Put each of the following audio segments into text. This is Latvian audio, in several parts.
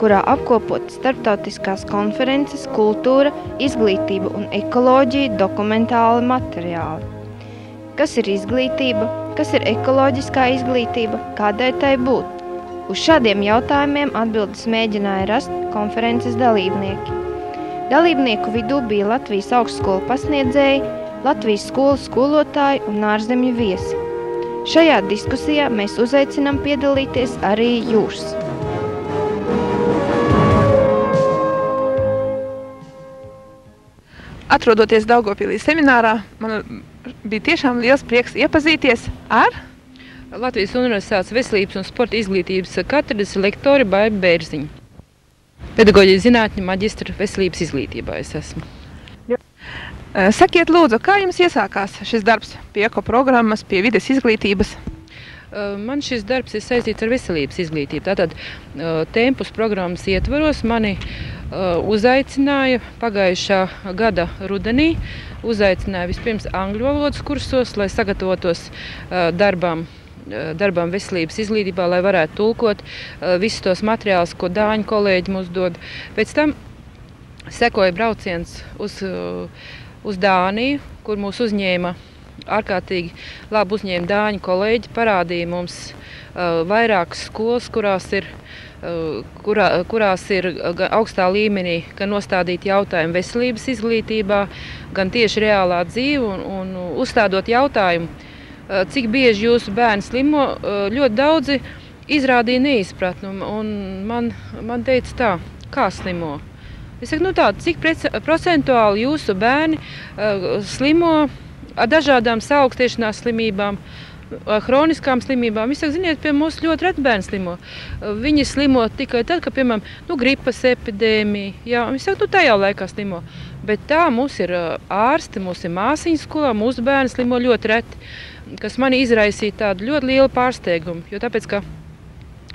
kurā apkopot starptautiskās konferences, kultūra, izglītība un ekoloģija dokumentāli materiāli. Kas ir izglītība? Kas ir ekoloģiskā izglītība? Kādai tai būt? Uz šādiem jautājumiem atbildes mēģināja rast konferences dalībnieki. Dalībnieku vidū bija Latvijas augstskolu pasniedzēji, Latvijas skolu skolotāji un ārzemju viesi. Šajā diskusijā mēs uzaicinām piedalīties arī jūs. Atrodoties Daugavpilī seminārā, man bija tiešām liels prieks iepazīties ar Latvijas Universitātes veselības un sporta izglītības katedras lektori Baibu Bērziņu. Pedagoģijas zinātņu maģistra veselības izglītībā es esmu. Sakiet lūdzu, kā jums iesākās šis darbs pie ekoprogrammas, pie vides izglītības? Man šis darbs ir saistīts ar veselības izglītību. Tātad Tempus programmas ietvaros mani uzaicināja pagājušā gada rudenī. Uzaicināja vispirms angļu valodas kursos, lai sagatavotos darbam veselības izglītībā, lai varētu tulkot visus tos materiālus, ko dāņu kolēģi mums dod. Pēc tam sekoja brauciens uz Dāniju, kur mūs uzņēma ārkārtīgi labi uzņēma dāņu kolēģi, parādīja mums vairākas skolas, kurās ir augstā līmenī gan nostādīt jautājumu veselības izglītībā, gan tieši reālā dzīve un uzstādot jautājumu, cik bieži jūsu bērni slimo, ļoti daudzi izrādīja neizpratni un man teica tā, kā slimo? Es saku, cik procentuāli jūsu bērni slimo ar dažādām saaugstiešanās slimībām, hroniskām slimībām. Viņi saka, ziniet, pie mums ļoti reti bērni slimo. Viņi slimo tikai tad, kad, piemēram, gripas epidēmija. Jā, viņi saka, tajā laikā slimo. Bet tā mums ir ārsti, mums ir māsiņas skolā, mūsu bērni slimo ļoti reti, kas mani izraisīja tādu ļoti lielu pārsteigumu. Jo tāpēc, ka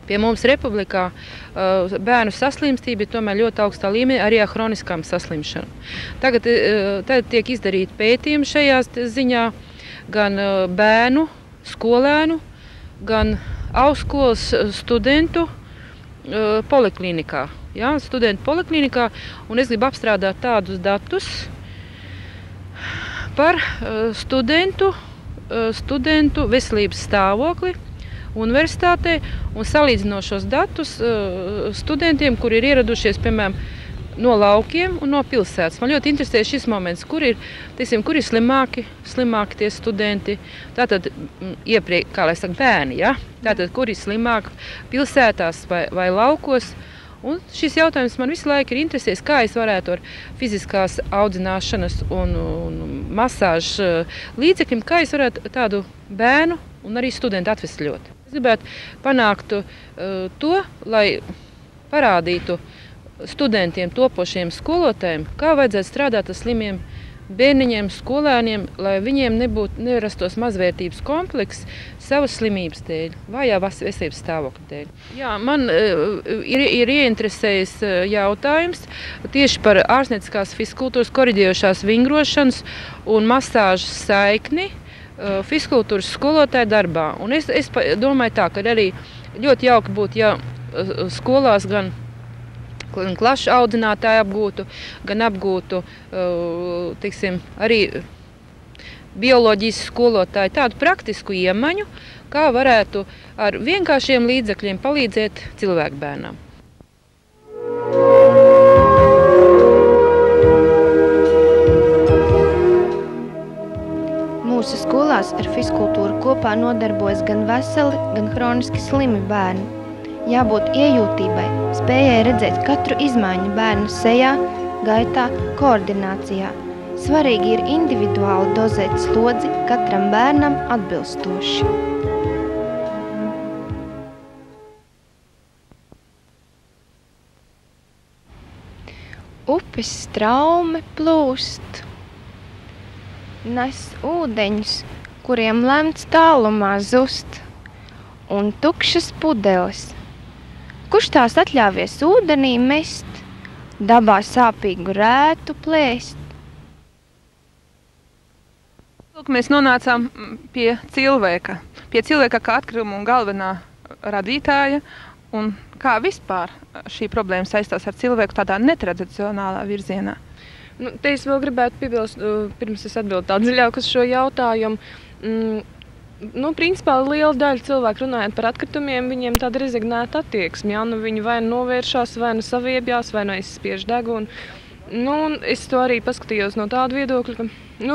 pie mums republikā bērnu saslimstība ir tomēr ļoti augstā līmenī arī ar hroniskām saslimšanām. Tagad tiek izdarīti pētījumi šajā ziņā gan bērnu, skolēnu, gan augstskolas studentu poliklinikā. Ja, studentu poliklinikā, un es gribu apstrādāt tādus datus par studentu veselības stāvokli universitātē un salīdzinošos datus studentiem, kuri ir ieradušies, piemēram, no laukiem un no pilsētas. Man ļoti interesē šis moments, kur ir slimāki tie studenti, tātad iepriek, kā lai saka, bērni, ja? Tātad, kur ir slimāki pilsētās vai laukos. Un šis jautājums man visu laiku ir interesēs, kā es varētu ar fiziskās audzināšanas un masāžu līdzekļiem, kā es varētu tādu bērnu un arī studentu atvesļot. Es gribētu panākt to, lai parādītu studentiem, topošiem skolotājiem, kā vajadzētu strādāt ar slimiem bērniņiem, skolēniem, lai viņiem nerastos mazvērtības komplekss savas slimības dēļ, vājā veselības stāvokļa dēļ. Jā, man ir ieinteresējis jautājums tieši par ārstnieciskās fizkultūras koriģējošās vingrošanas un masāžas saikni fizkultūras skolotāja darbā. Un es domāju tā, ka arī ļoti jauki būtu, ja skolās gan klašu audzinātāji apgūtu, gan apgūtu, teiksim, arī bioloģijas skolotāji tādu praktisku iemaņu, kā varētu ar vienkāršiem līdzekļiem palīdzēt cilvēku bērnam. Mūsu skolās ar fizkultūru kopā nodarbojas gan veseli, gan hroniski slimi bērni. Jābūt iejūtībai, spējai redzēt katru izmaiņu bērnu sejā, gaitā, koordinācijā. Svarīgi ir individuāli dozēt slodzi katram bērnam atbilstoši. Upes straume plūst, nes ūdeņus, kuriem lemts tālumā zust, un tukšas pudeles. Kurš tās atļāvies ūdenī mest, dabā sāpīgu rētu plēst? Mēs nonācām pie cilvēka kā atkritumu un galvenā radītāja un Kā vispār šī problēma saistās ar cilvēku tādā netradicionālā virzienā? Te es vēl gribētu piebilst, pirms es atbildu tā dziļāk uz šo jautājumu. Principā liela daļa cilvēku runājot par atkritumiem, viņiem tāda rezignēta attieksme. Ja? Viņi vai novēršās, vai saviebjās, vai aizspiež degunu. Es to arī paskatījos no tāda viedokļa, ka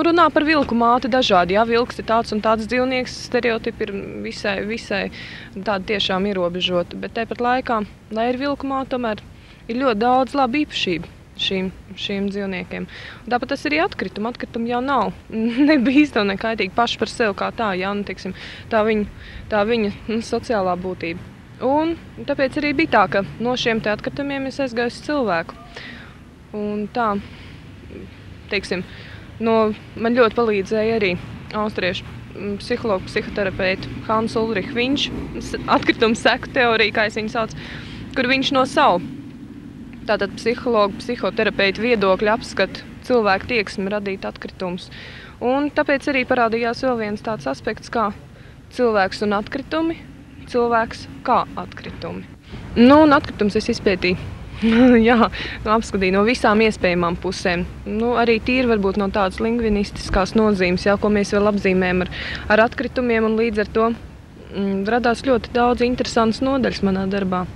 runā par vilku māti dažādi. Ja? Vilks ir tāds un tāds dzīvnieks, stereotipi ir visai tādi tiešām ierobežoti. Bet tāpat laikā, lai ir vilku māte, tomēr ir ļoti daudz labu īpašību šīm dzīvniekiem. Un tāpat tas arī atkritumi. Atkritumi jau nav nebīstami, nekaitīgi paši par sevi kā tā, ja? Tā viņa sociālā būtība. Un tāpēc arī bija tā, ka no šiem te atkritumiem es aizgāju uz cilvēku. Un tā, man ļoti palīdzēja arī austriešu psihologu, psihoterapeiti Hans Ulrich. Viņš atkritumu seku teoriju, kā es viņu sauc, kur viņš no savu tātad psihologu, psihoterapeitu viedokļu apskata cilvēku tieksmi radīt atkritumus. Un tāpēc arī parādījās vēl viens tāds aspekts kā cilvēks un atkritumi, cilvēks kā atkritumi. Un atkritums es izpētīju. Jā, apskatīju no visām iespējamām pusēm. Arī tīri varbūt no tādas lingvinistiskās nozīmes, ko mēs vēl apzīmējam ar atkritumiem, un līdz ar to radās ļoti daudz interesantas nodaļas manā darbā.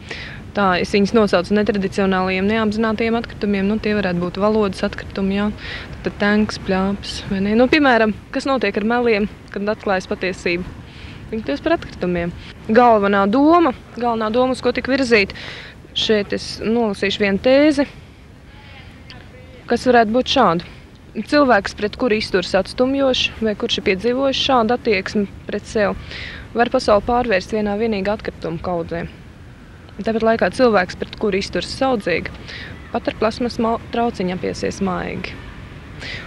Tā, es viņus nosaucu netradicionālajiem, neapzinātajiem atkritumiem. Tie varētu būt valodas atkritumi, tad tanks, pļāps, vai ne? Piemēram, kas notiek ar meliem, kad atklājas patiesība? Viņi kļūst par atkritumiem. Galvenā doma, uz ko tika virzīta, šeit es nolasīšu vienu tēzi, kas varētu būt šāda. Cilvēks, pret kuru izturas atstumjoši, vai kurš ir piedzīvojis šādu attieksmi pret sevi, var pasauli pārvērst vienā vienīgā atkrituma kaudzē. Tāpat laikā cilvēks, pret kuru izturas saudzīgi, pat ar plasmas trauciņu apiesies maigi.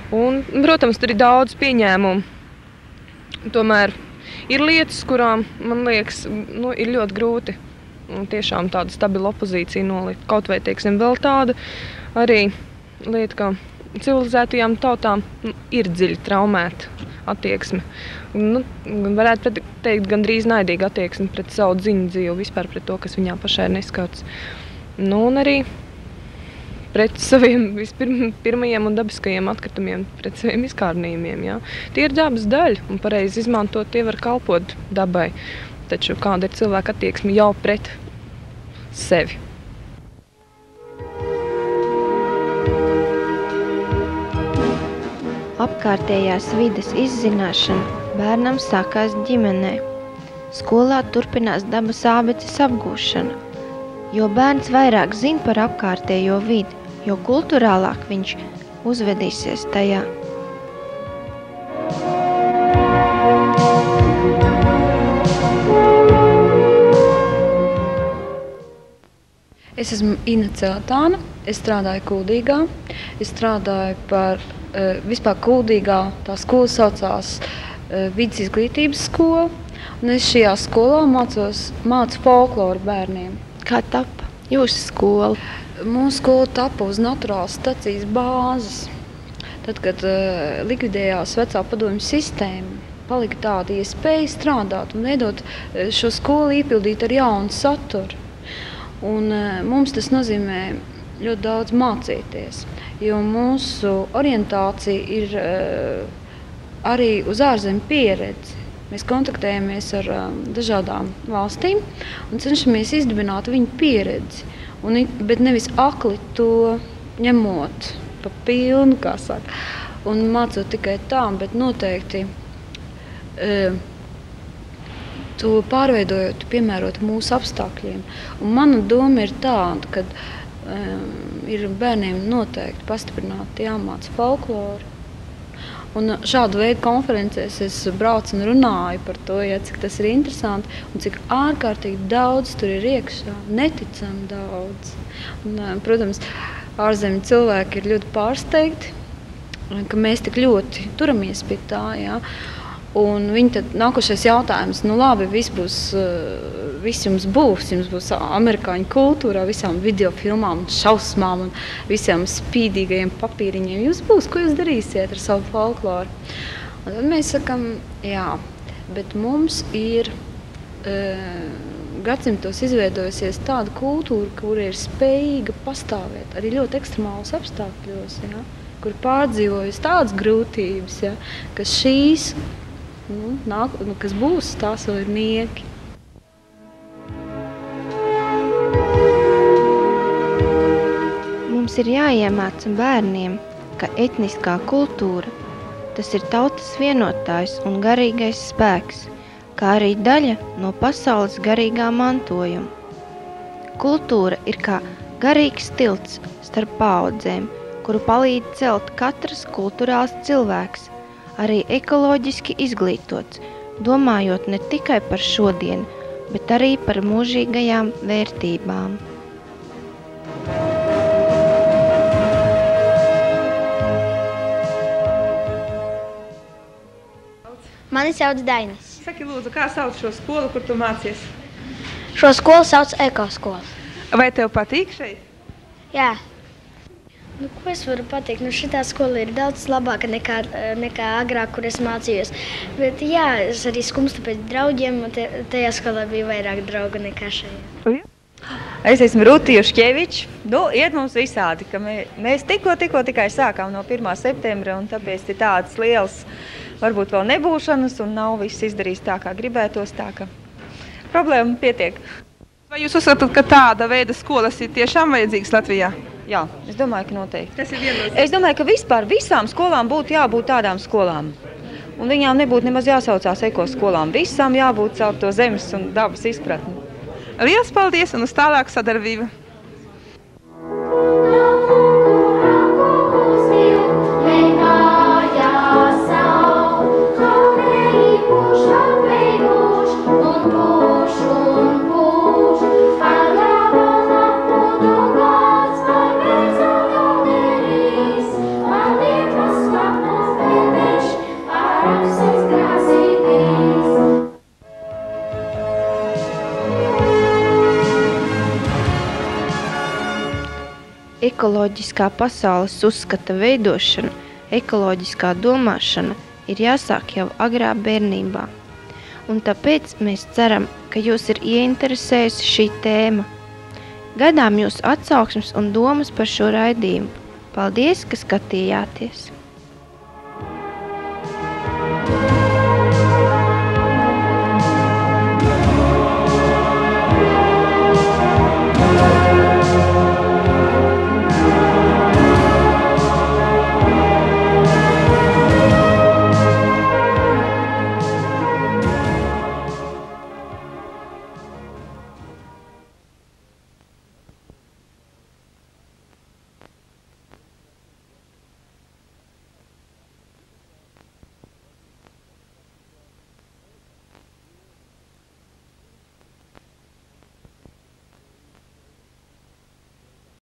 Un, protams, tur ir daudz pieņēmumu. Tomēr ir lietas, kurām, man liekas, ir ļoti grūti tiešām tādu stabilu opozīciju nolikt. Kaut vai, vēl tāda arī lieta, ka civilizētajām tautām ir dziļi traumēta attieksme. Varētu teikt gandrīz naidīga attieksme pret savu dziņu dzīvi, vispār pret to, kas viņā pašai ir neskauts. Un arī pret saviem pirmajiem un dabiskajiem atkritumiem, pret saviem izkārnījumiem. Ja? Tie ir dabas daļa, un pareizi izmantot tie var kalpot dabai. Taču kāda ir cilvēka attieksme jau pret sevi? Apkārtējās vides izzināšana bērnam sākās ģimenē. Skolā turpinās dabas ābeces apgūšana, jo bērns vairāk zina par apkārtējo vidi, jo kulturālāk viņš uzvedīsies tajā. Es esmu Ina Celtāna, es strādāju Kuldīgā, es strādāju par vispār Kuldīgā, tā skola saucās Vides izglītības skola, un es šajā skolā mācu folkloru bērniem. Kā tapa jūsu skola? Mūsu skola tapa uz naturālas stacijas bāzes. Tad, kad likvidējās vecā padomju sistēma, palika tāda iespēja strādāt un veidot šo skolu, iepildīt ar jaunu saturu. Un mums tas nozīmē ļoti daudz mācīties, jo mūsu orientācija ir arī uz ārzemju pieredzi. Mēs kontaktējamies ar dažādām valstīm un cenšamies izdibināt viņu pieredzi, bet nevis akli to ņemot pa pilnu, kā saka, un mācot tikai tā, bet noteikti to pārveidojot, piemērot mūsu apstākļiem. Un mana doma ir tāda, ka ir bērniem noteikti pastiprināti jāmāca folkloru. Un šādu veidu konferencēs es braucu un runāju par to, cik tas ir interesanti un cik ārkārtīgi daudz tur ir iekšā, neticami daudz. Un, protams, ārzemju cilvēki ir ļoti pārsteigti, ka mēs tik ļoti turamies pie tā, jā. Un viņi tad nākošais jautājums, labi, viss jums būs amerikāņu kultūrā, visām videofilmām, šausmām un visiem spīdīgajiem papīriņiem. Jūs būs, ko jūs darīsiet ar savu folkloru? Un tad mēs sakam, jā, bet mums ir gadsimtos izveidojusies tāda kultūra, kur ir spējīga pastāvēt arī ļoti ekstremālos apstākļos, ja, kur pārdzīvojas tādas grūtības, ja, ka šīs, kas būs, tās vēl ir nieki. Mums ir jāiemāca bērniem, ka etniskā kultūra tas ir tautas vienotājs un garīgais spēks, kā arī daļa no pasaules garīgā mantojuma. Kultūra ir kā garīgs tilts starp paaudzēm, kuru palīdz celt katrs kulturāls cilvēks, arī ekoloģiski izglītots, domājot ne tikai par šodienu, bet arī par mūžīgajām vērtībām. Mani sauc Dainis. Saki, lūdzu, kā sauc šo skolu, kur tu mācies? Šo skolu sauc ekoskola. Vai tev patīk šeit? Jā. Ko es varu pateikt? Šitā skola ir daudz labāka nekā agrāk, kur es mācījos. Bet jā, es arī skumstu pēc draugiem, un tajā skolā bija vairāk draugu nekā šajā. Es esmu Ruti Juškevičs. Iet mums visādi, ka mēs tikko tikai sākām no 1. septembra, un tāpēc ir tādas lielas, varbūt vēl nebūšanas, un nav viss izdarījis tā, kā gribētos, tā ka problēma pietiek. Vai jūs uzskatāt, ka tāda veida skolas ir tiešām vajadzīgas Latvijā? Jā, es domāju, ka noteikti. Tas ir viennozīmīgi. Es domāju, ka vispār visām skolām būtu jābūt tādām skolām. Un viņām nebūtu nemaz jāsaucās ekoskolām. Visām jābūt caur to zemes un dabas izpratni. Liels paldies un uz tālāku sadarbību! Ekoloģiskā pasaules uzskata veidošana, ekoloģiskā domāšana ir jāsāk jau agrā bērnībā. Un tāpēc mēs ceram, ka jūs ir ieinteresējusi šī tēma. Gaidām jūsu atsauksmes un domas par šo raidījumu. Paldies, ka skatījāties!